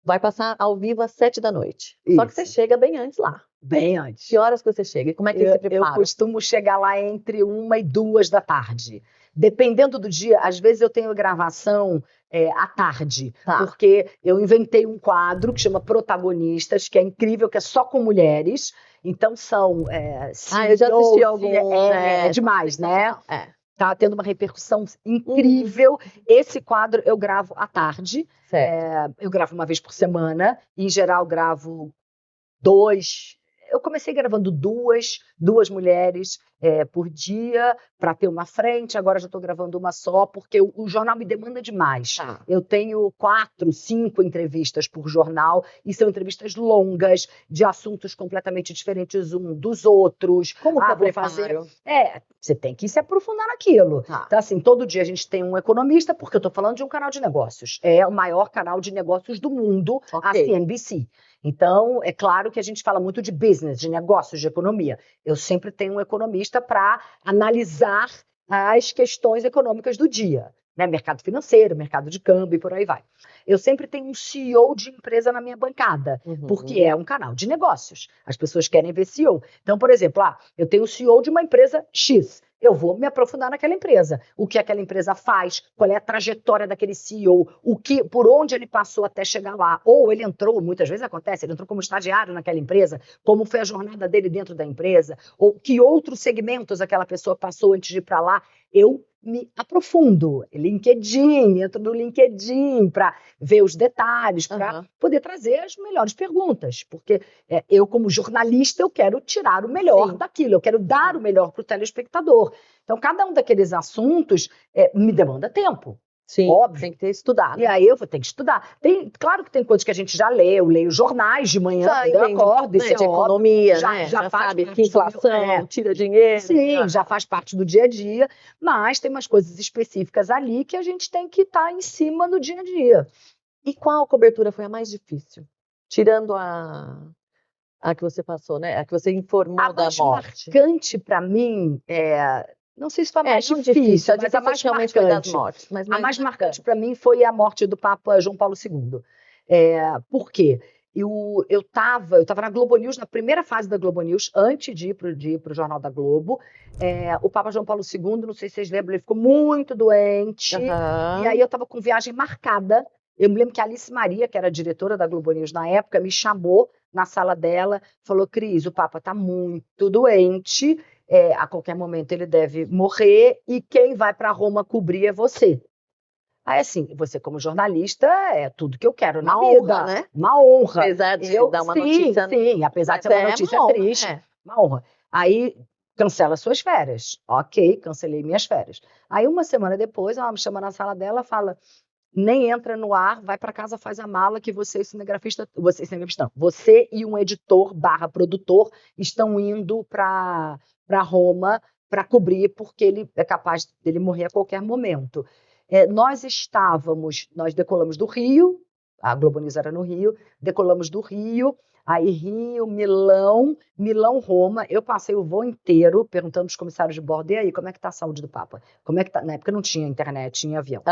Vai passar ao vivo às 7 da noite. Isso. Só que você chega bem antes lá. Bem antes. Que horas que você chega? E como é que você se prepara? Eu costumo chegar lá entre 1 e 2 da tarde. Dependendo do dia, às vezes eu tenho gravação à tarde, porque eu inventei um quadro que chama Protagonistas, que é incrível, que é só com mulheres. Então são eu já assisti algum. É demais, né? Tá tendo uma repercussão incrível. Esse quadro eu gravo à tarde. Eu gravo uma vez por semana. Em geral, gravo 2. Eu comecei gravando duas mulheres por dia para ter uma frente. Agora já estou gravando uma só, porque o jornal me demanda demais. Eu tenho 4, 5 entrevistas por jornal, e são entrevistas longas, de assuntos completamente diferentes um dos outros. Como que eu vou fazer? Você tem que se aprofundar naquilo. Então, assim, todo dia a gente tem um economista, porque eu estou falando de um canal de negócios. É o maior canal de negócios do mundo, a CNBC. Então, é claro que a gente fala muito de business, de negócios, de economia. Eu sempre tenho um economista para analisar as questões econômicas do dia, né? Mercado financeiro, mercado de câmbio e por aí vai. Eu sempre tenho um CEO de empresa na minha bancada, porque é um canal de negócios. As pessoas querem ver CEO. Então, por exemplo, eu tenho o CEO de uma empresa X. eu vou me aprofundar naquela empresa. O que aquela empresa faz, qual é a trajetória daquele CEO, por onde ele passou até chegar lá. Ou ele entrou, muitas vezes acontece, ele entrou como estagiário naquela empresa, como foi a jornada dele dentro da empresa, ou que outros segmentos aquela pessoa passou antes de ir para lá. Eu me aprofundo. LinkedIn, entro no LinkedIn para ver os detalhes, para poder trazer as melhores perguntas. Porque eu, como jornalista, eu quero tirar o melhor daquilo, eu quero dar o melhor para o telespectador. Então, cada um daqueles assuntos me demanda tempo. Sim, óbvio. Tem que ter estudado. E aí eu vou ter que estudar. Claro que tem coisas que a gente já lê, eu leio jornais de manhã, quando eu acordo, né, de economia, já, né? já faz sabe parte que inflação tira dinheiro. Sim, já faz parte do dia a dia, mas tem umas coisas específicas ali que a gente tem que estar em cima no dia a dia. E qual cobertura foi a mais difícil? Tirando a que você passou, né? A que você informou da morte. A mais marcante para mim não sei se foi a mais difícil, mas a mais realmente foi das mortes. Mas a mais marcante para mim foi a morte do Papa João Paulo II. Por quê? Eu estava na Globo News, na primeira fase da Globo News, antes de ir para o Jornal da Globo. O Papa João Paulo II, não sei se vocês lembram, ele ficou muito doente. E aí eu estava com viagem marcada. Eu me lembro que a Alice Maria, que era a diretora da Globo News na época, me chamou na sala dela, falou: Cris, o Papa está muito doente, a qualquer momento ele deve morrer, e quem vai para Roma cobrir é você. Aí, assim, você como jornalista, é tudo que eu quero na vida. Honra, né? Uma honra. Apesar de dar uma notícia... Sim, apesar de ser uma notícia triste. Uma honra. Aí, cancela suas férias. Ok, cancelei minhas férias. Aí, uma semana depois, ela me chama na sala dela e fala: nem entra no ar, vai para casa, faz a mala que você e um editor / produtor estão indo para Roma para cobrir, porque ele é capaz dele morrer a qualquer momento. Nós decolamos do Rio, a Globo News era no Rio, decolamos do Rio, aí Rio, Milão, Roma. Eu passei o voo inteiro perguntando aos comissários de bordo: e aí, como é que está a saúde do Papa? Como é que tá? Na época não tinha internet, tinha avião.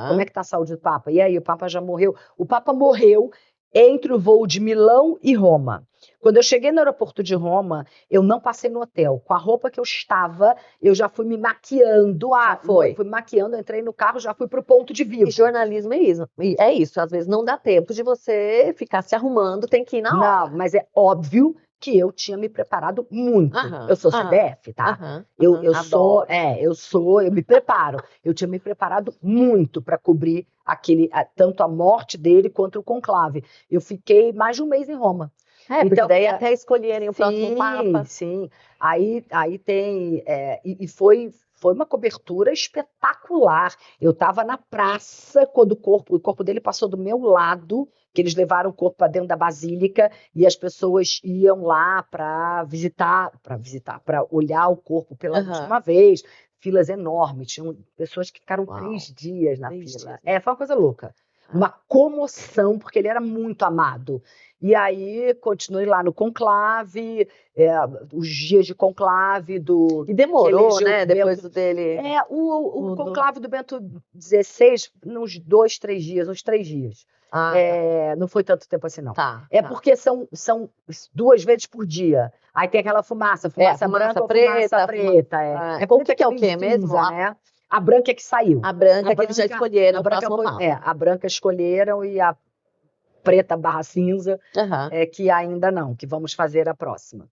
Como é que está a saúde do Papa? E aí, o Papa já morreu? O Papa morreu entre o voo de Milão e Roma. Quando eu cheguei no aeroporto de Roma, eu não passei no hotel. Com a roupa que eu estava, eu já fui me maquiando. Fui maquiando, entrei no carro, já fui para o ponto de vista. E jornalismo é isso. Às vezes não dá tempo de você ficar se arrumando, tem que ir na hora. Não, mas é óbvio que eu tinha me preparado muito. Eu sou CDF, tá? Eu me preparo. Eu tinha me preparado muito para cobrir tanto a morte dele quanto o conclave. Eu fiquei mais de um mês em Roma. Então, daí até escolherem o próximo Papa. Sim, aí tem... E foi uma cobertura espetacular. Eu estava na praça quando o corpo dele passou do meu lado, que eles levaram o corpo para dentro da basílica, e as pessoas iam lá para para olhar o corpo pela última vez. Filas enormes, tinham pessoas que ficaram 3 dias na fila. Foi uma coisa louca. Uma comoção, porque ele era muito amado. E aí, continuei lá no conclave, os dias de conclave do... E demorou, né, depois dele... O conclave do Bento XVI, uns 2, 3 dias, uns 3 dias. Não foi tanto tempo assim, não. Porque são 2 vezes por dia. Aí tem aquela fumaça branca ou fumaça preta. Preta que é o quê mesmo? Né? A branca é que saiu. A branca que eles já escolheram. A branca escolheram, e a preta / cinza que ainda não, que vamos fazer a próxima.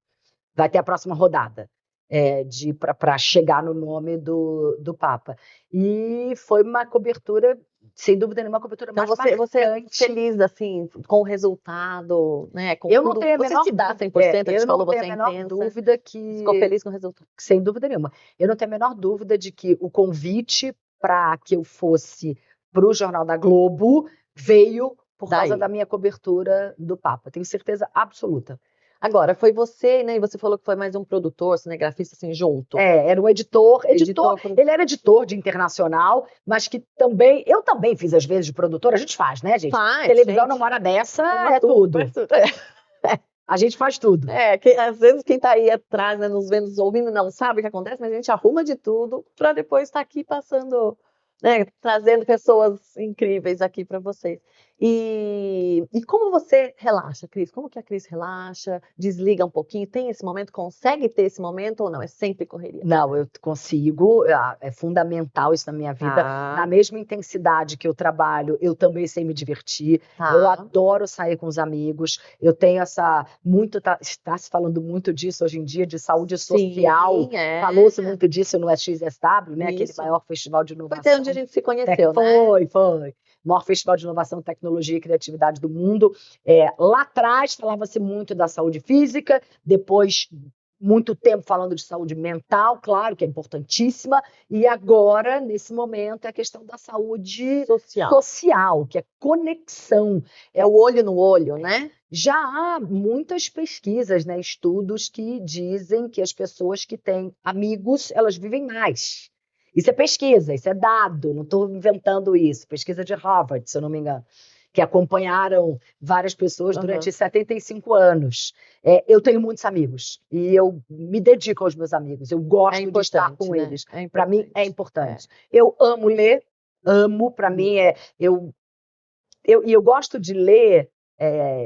Vai ter a próxima rodada para chegar no nome do Papa. E foi uma cobertura, sem dúvida nenhuma, uma cobertura mais marcante. Você é feliz, assim, com o resultado, né? Eu não tenho a menor dúvida. Você se dá 100%, a gente falou, você é intensa. Eu não tenho a menor dúvida que... Ficou feliz com o resultado? Sem dúvida nenhuma. Eu não tenho a menor dúvida de que o convite para que eu fosse para o Jornal da Globo veio por causa da minha cobertura do Papa. Tenho certeza absoluta. Agora, foi você, né? E você falou que foi mais um produtor, cinegrafista, assim, junto. Era um editor. Ele era editor de internacional, mas que também... Eu também fiz, às vezes, de produtor. A gente faz, né, gente? Televisão numa hora dessa é tudo. A gente faz tudo. Às vezes quem tá aí atrás, né, nos vendo, nos ouvindo, não sabe o que acontece, mas a gente arruma de tudo para depois estar aqui passando, né, trazendo pessoas incríveis aqui para vocês. E como você relaxa, Cris? Como que a Cris relaxa? Desliga um pouquinho? Tem esse momento? Consegue ter esse momento ou não? É sempre correria? Não, eu consigo, é fundamental isso na minha vida. Tá. Na mesma intensidade que eu trabalho, eu também sei me divertir. Tá. Eu adoro sair com os amigos. Eu tenho está se falando muito disso hoje em dia, de saúde social. Sim, é. Falou-se muito disso no XSW, né? Aquele Isso. maior festival de inovação. Foi até onde a gente se conheceu, né? Foi. Maior festival de inovação, tecnologia e criatividade do mundo. Lá atrás falava-se muito da saúde física, depois muito tempo falando de saúde mental, claro que é importantíssima, e agora, nesse momento, é a questão da saúde social, que é conexão. É o olho no olho, né? Já há muitas pesquisas, né, estudos que dizem que as pessoas que têm amigos, elas vivem mais. Isso é pesquisa, isso é dado, não estou inventando isso. Pesquisa de Harvard, se eu não me engano, que acompanharam várias pessoas durante 75 anos. Eu tenho muitos amigos e eu me dedico aos meus amigos. Eu gosto de estar com eles. Para mim é importante. Eu amo ler, para mim eu gosto de ler.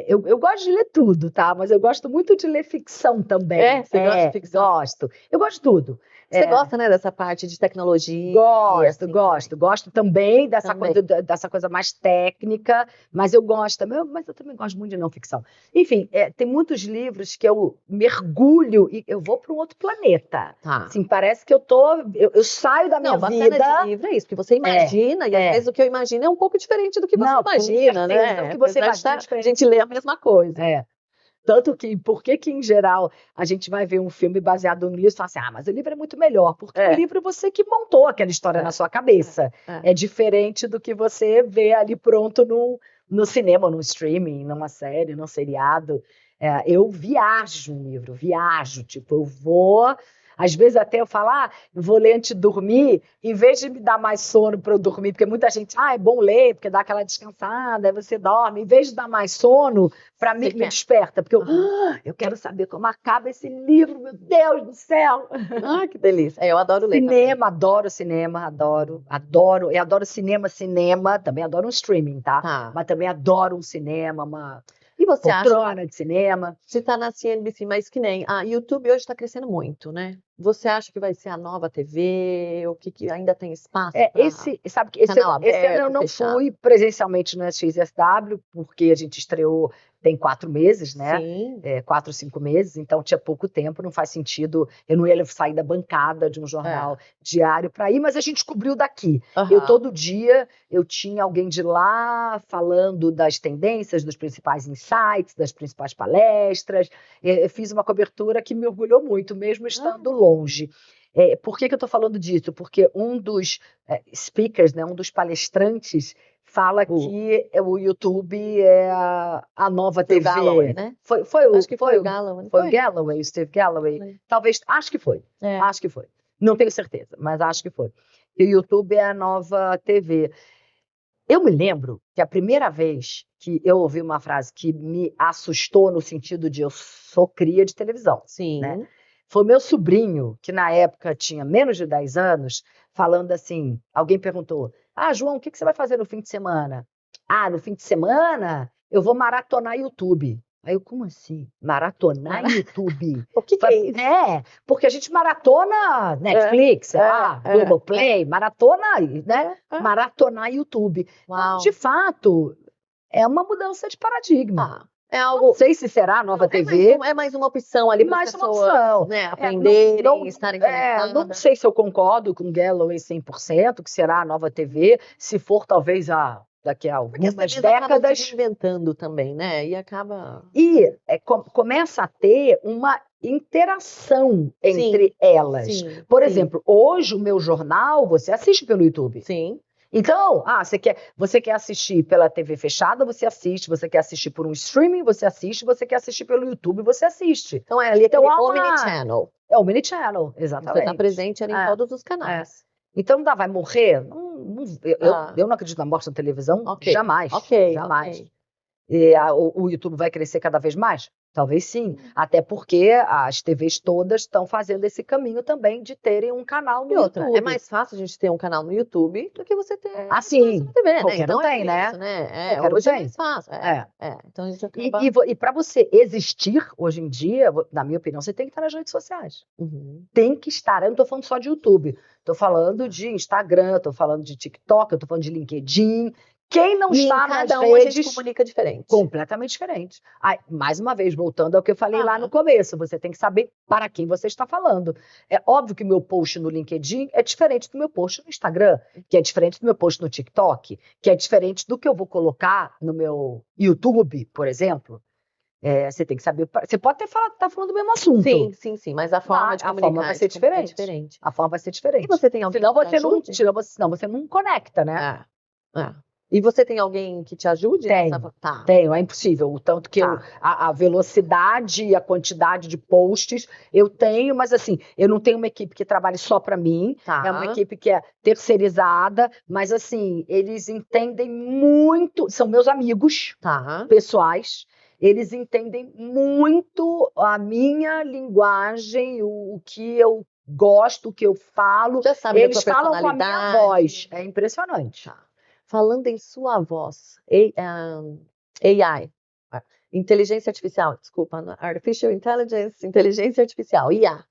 Eu gosto de ler tudo, tá? Mas eu gosto muito de ler ficção também. Você gosta de ficção? Gosto. Eu gosto de tudo. Você gosta, né, dessa parte de tecnologia? Gosto também dessa coisa mais técnica, mas eu também gosto muito de não ficção. Enfim, tem muitos livros que eu mergulho e eu vou para um outro planeta. Tá. Assim, parece que eu saio da minha vida. Bacana de livro é isso, porque você imagina, e às vezes o que eu imagino é um pouco diferente do que você imagina, né? O que você imagina a gente lê a mesma coisa. Tanto que, por que em geral, a gente vai ver um filme baseado no livro e fala assim, mas o livro é muito melhor, porque o livro você que montou aquela história na sua cabeça. É diferente do que você vê ali pronto no cinema, no streaming, numa série, num seriado. Eu viajo no livro, tipo, eu vou... Às vezes até eu falo, eu vou ler antes de dormir, em vez de me dar mais sono para eu dormir, porque muita gente, é bom ler, porque dá aquela descansada, aí você dorme. Em vez de dar mais sono, para mim me desperta, porque eu quero saber como acaba esse livro, meu Deus do céu. Que delícia. Eu adoro ler cinema, adoro cinema, adoro. Eu adoro cinema, também adoro um streaming, tá? Mas também adoro um cinema, E você poltrona de cinema. Você está na CNBC, mas que nem YouTube hoje está crescendo muito, né? Você acha que vai ser a nova TV? O que ainda tem espaço? Esse ano eu não fui presencialmente no XSW, porque a gente estreou tem 4 meses, né? Sim. 4, 5 meses, então tinha pouco tempo, não faz sentido. Eu não ia sair da bancada de um jornal diário para ir, mas a gente cobriu daqui. Todo dia eu tinha alguém de lá falando das tendências, dos principais insights, das principais palestras. Eu fiz uma cobertura que me orgulhou muito, mesmo estando longe. Por que eu estou falando disso? Porque um dos speakers, né, um dos palestrantes, fala que o YouTube é a nova TV. O Galloway, né? Acho que foi o Galloway. Foi o Galloway, o Steve Galloway. Talvez, acho que foi. Acho que foi. Não tenho certeza, mas acho que foi. Que o YouTube é a nova TV. Eu me lembro que a primeira vez que eu ouvi uma frase que me assustou no sentido de eu sou cria de televisão. Sim. Né? Foi meu sobrinho, que na época tinha menos de 10 anos, falando assim, alguém perguntou, João, o que você vai fazer no fim de semana? No fim de semana eu vou maratonar YouTube. Aí eu, como assim? Maratonar YouTube? O que é isso? Porque a gente maratona Netflix, Globoplay, maratona, né? Maratonar YouTube. Uau. De fato, é uma mudança de paradigma. É algo... Não sei se será a nova TV. É mais uma opção ali para as pessoas, né, aprenderem, estarem conectadas. Não sei se eu concordo com o Galloway 100%, que será a nova TV. Se for, talvez daqui a algumas décadas. Se inventando também, né? E acaba... começa a ter uma interação entre elas. Por exemplo, hoje o meu jornal, você assiste pelo YouTube. Sim. Então, você quer assistir pela TV fechada, você assiste. Você quer assistir por um streaming, você assiste. Você quer assistir pelo YouTube, você assiste. Então ali o mini channel. É o mini channel, exatamente. Você está presente ali em todos os canais. Então, vai morrer? Eu não acredito na morte da televisão, jamais. Jamais. E o YouTube vai crescer cada vez mais? Talvez sim. Até porque as TVs todas estão fazendo esse caminho também de terem um canal no E outra, YouTube. é mais fácil a gente ter um canal no YouTube do que você ter Assim, na TV, né? qualquer um Então tem, é né? isso, né? Qualquer um Hoje é tem. mais fácil. É. Então a gente acaba... E para você existir hoje em dia, na minha opinião, você tem que estar nas redes sociais. Uhum. Tem que estar. Eu não estou falando só de YouTube. Estou falando de Instagram, estou falando de TikTok, eu estou falando de LinkedIn. Quem não E está em nas cada um a gente redes... comunica diferente. Completamente diferente. Aí, mais uma vez, voltando ao que eu falei lá no começo, você tem que saber para quem você está falando. É óbvio que o meu post no LinkedIn é diferente do meu post no Instagram, que é diferente do meu post no TikTok, que é diferente do que eu vou colocar no meu YouTube, por exemplo. Você tem que saber. Você pode até estar falando do mesmo assunto. Sim, mas a forma de comunicar vai ser diferente. é diferente. A forma vai ser diferente. E você tem alguém senão que te você não, ajude? senão você não conecta, né? E você tem alguém que te ajude? Tenho, é impossível. O tanto que a velocidade e a quantidade de posts eu tenho, mas assim, eu não tenho uma equipe que trabalhe só para mim. É uma equipe que é terceirizada, mas assim, eles entendem muito, são meus amigos pessoais. Eles entendem muito a minha linguagem, o que eu gosto, o que eu falo. Já sabe Eles da tua falam com a minha voz. É impressionante. Falando em sua voz, AI, inteligência artificial, desculpa, Artificial Intelligence, inteligência artificial, IA.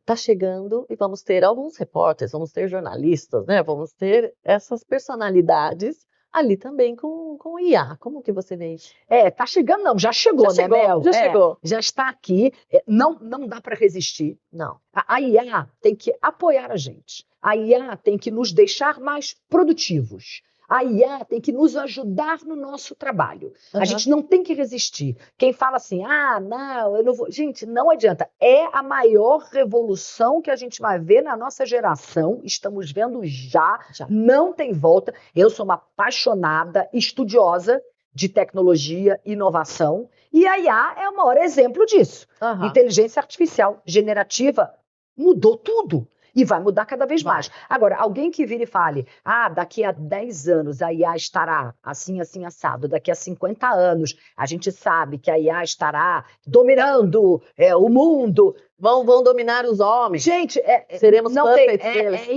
Tá chegando e vamos ter alguns repórteres, vamos ter jornalistas, né? Vamos ter essas personalidades ali também com o IA. Como que você vê isso? Tá chegando, não, já chegou, né, Mel? Já chegou. Já está aqui, não dá para resistir. Não. A IA tem que apoiar a gente. A IA tem que nos deixar mais produtivos. A IA tem que nos ajudar no nosso trabalho. A gente não tem que resistir. Quem fala assim, não, eu não vou... Gente, não adianta. É a maior revolução que a gente vai ver na nossa geração. Estamos vendo já. Não tem volta. Eu sou uma apaixonada, estudiosa de tecnologia, inovação. E a IA é o maior exemplo disso. Inteligência artificial generativa mudou tudo. E vai mudar cada vez mais. Agora, alguém que vira e fale, daqui a 10 anos a IA estará assim, assim, assado. Daqui a 50 anos a gente sabe que a IA estará dominando o mundo. Vão dominar os homens. Gente, seremos puppets deles.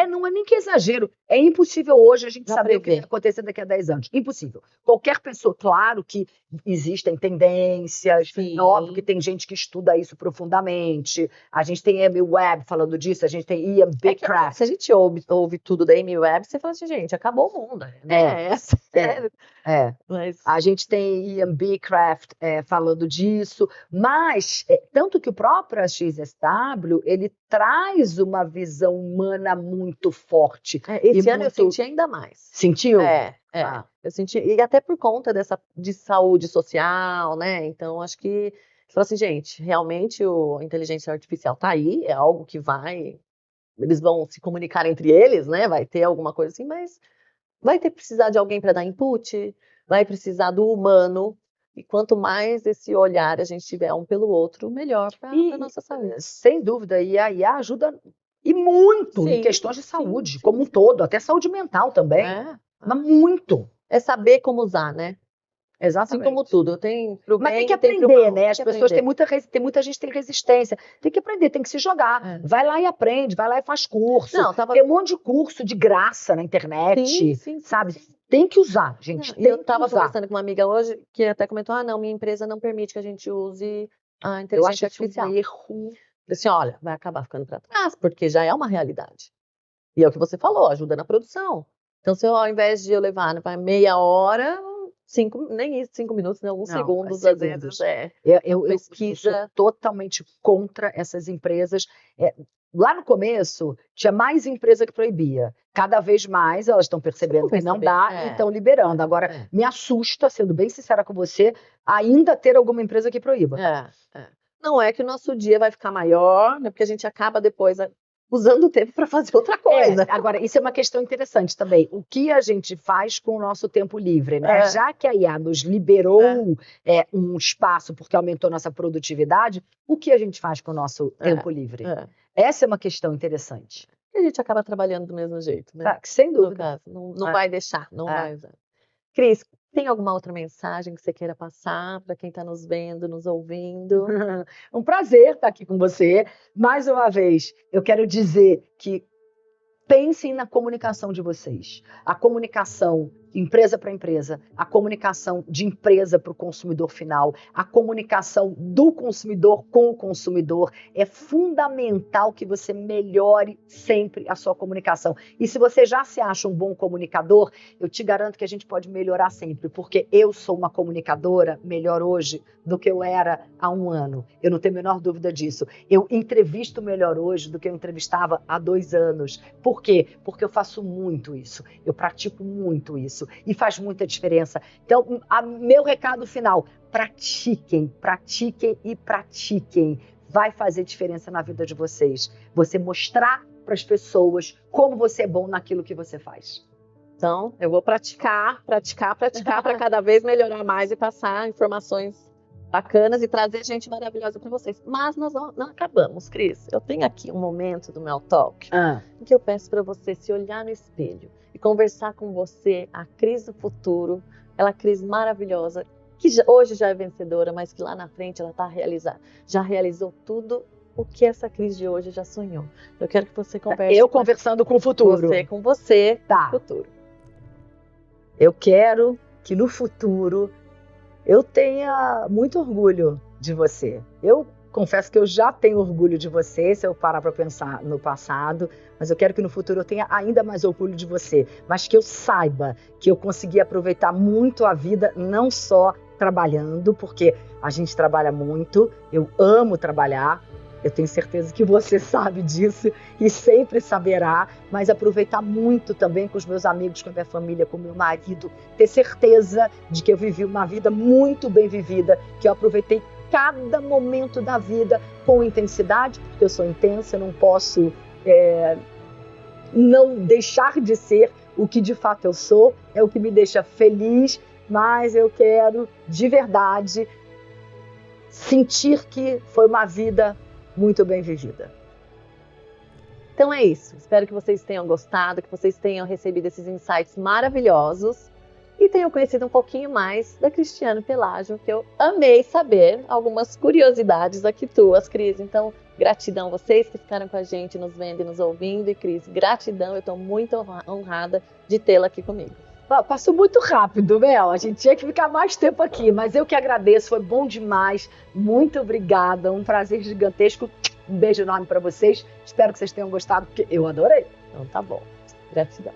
Não é nem que exagero. É impossível hoje a gente saber o que vai acontecer daqui a 10 anos. Impossível. Qualquer pessoa, claro que existem tendências. É óbvio que tem gente que estuda isso profundamente. A gente tem Amy Webb falando disso, a gente tem Ian B. Craft. Se a gente ouve tudo da Amy Webb, você fala assim, gente, acabou o mundo. Mas... A gente tem Ian B. Craft falando disso, mas tanto que o próprio XSW, ele traz uma visão humana muito forte. Esse ano eu senti ainda mais. Sentiu? Eu senti, e até por conta de saúde social, né? Então, acho que, falou assim, gente, realmente a inteligência artificial tá aí, é algo que eles vão se comunicar entre eles, né? Vai ter alguma coisa assim, mas vai precisar de alguém para dar input, vai precisar do humano. E quanto mais esse olhar a gente tiver um pelo outro, melhor para a nossa saúde. Sem dúvida, e a IA ajuda e muito em questões de saúde, como um todo, até saúde mental também. Mas muito. É saber como usar, né? Exatamente. Assim como tudo. Mas tem que aprender, né? As pessoas têm muita gente tem resistência. Tem que aprender, tem que se jogar. Vai lá e aprende, vai lá e faz curso. Tem um monte de curso de graça na internet, sabe? Tem que usar, gente. Eu estava conversando com uma amiga hoje que até comentou, minha empresa não permite que a gente use a inteligência artificial. Eu acho um erro. Assim, olha, vai acabar ficando para trás, porque já é uma realidade. E é o que você falou, ajuda na produção. Então, se ao invés de eu levar para meia hora, 5 minutos, né? Alguns segundos, às vezes. Eu sou totalmente contra essas empresas. Lá no começo, tinha mais empresa que proibia. Cada vez mais elas estão percebendo que não dá e estão liberando. Agora, me assusta, sendo bem sincera com você, ainda ter alguma empresa que proíba. Não é que o nosso dia vai ficar maior, né? Porque a gente acaba depois usando o tempo para fazer outra coisa. Agora, isso é uma questão interessante também. O que a gente faz com o nosso tempo livre, né? Já que a IA nos liberou um espaço porque aumentou nossa produtividade, o que a gente faz com o nosso tempo livre? Essa é uma questão interessante. E a gente acaba trabalhando do mesmo jeito, né? Sem dúvida. No caso, não vai deixar, não vai usar. Cris, Tem alguma outra mensagem que você queira passar para quem está nos vendo, nos ouvindo? Um prazer estar aqui com você. Mais uma vez, eu quero dizer que pensem na comunicação de vocês. A comunicação empresa para empresa, a comunicação de empresa para o consumidor final, a comunicação do consumidor com o consumidor. É fundamental que você melhore sempre a sua comunicação. E se você já se acha um bom comunicador, eu te garanto que a gente pode melhorar sempre, porque eu sou uma comunicadora melhor hoje do que eu era há um ano. Eu não tenho a menor dúvida disso. Eu entrevisto melhor hoje do que eu entrevistava há 2 anos. Por quê? Porque eu faço muito isso. Eu pratico muito isso. E faz muita diferença. Então, meu recado final, pratiquem, pratiquem e pratiquem. Vai fazer diferença na vida de vocês. Você mostrar para as pessoas como você é bom naquilo que você faz. Então, eu vou praticar para cada vez melhorar mais e passar informações bacanas e trazer gente maravilhosa para vocês. Mas nós não acabamos, Cris. Eu tenho aqui um momento do meu talk em que eu peço para você se olhar no espelho e conversar com você, a Cris do futuro, aquela Cris maravilhosa, que hoje já é vencedora, mas que lá na frente ela está realizada. Já realizou tudo o que essa Cris de hoje já sonhou. Eu quero que você converse. Eu conversando com o futuro. Você com você, tá. Futuro. Eu quero que no futuro eu tenha muito orgulho de você. Eu confesso que eu já tenho orgulho de você, se eu parar para pensar no passado, mas eu quero que no futuro eu tenha ainda mais orgulho de você, mas que eu saiba que eu consegui aproveitar muito a vida, não só trabalhando, porque a gente trabalha muito, eu amo trabalhar, eu tenho certeza que você sabe disso e sempre saberá, mas aproveitar muito também com os meus amigos, com a minha família, com o meu marido, ter certeza de que eu vivi uma vida muito bem vivida, que eu aproveitei cada momento da vida com intensidade, porque eu sou intensa, eu não posso não deixar de ser o que de fato eu sou, é o que me deixa feliz, mas eu quero de verdade sentir que foi uma vida muito bem vivida. Então é isso. Espero que vocês tenham gostado, que vocês tenham recebido esses insights maravilhosos e tenham conhecido um pouquinho mais da Cristiane Pelágio, que eu amei saber algumas curiosidades aqui tuas, Cris. Então, gratidão vocês que ficaram com a gente, nos vendo e nos ouvindo. E Cris, gratidão, eu estou muito honrada de tê-la aqui comigo. Passou muito rápido, Mel. A gente tinha que ficar mais tempo aqui, mas eu que agradeço, foi bom demais. Muito obrigada, um prazer gigantesco. Um beijo enorme para vocês. Espero que vocês tenham gostado, porque eu adorei. Então tá bom. Gratidão.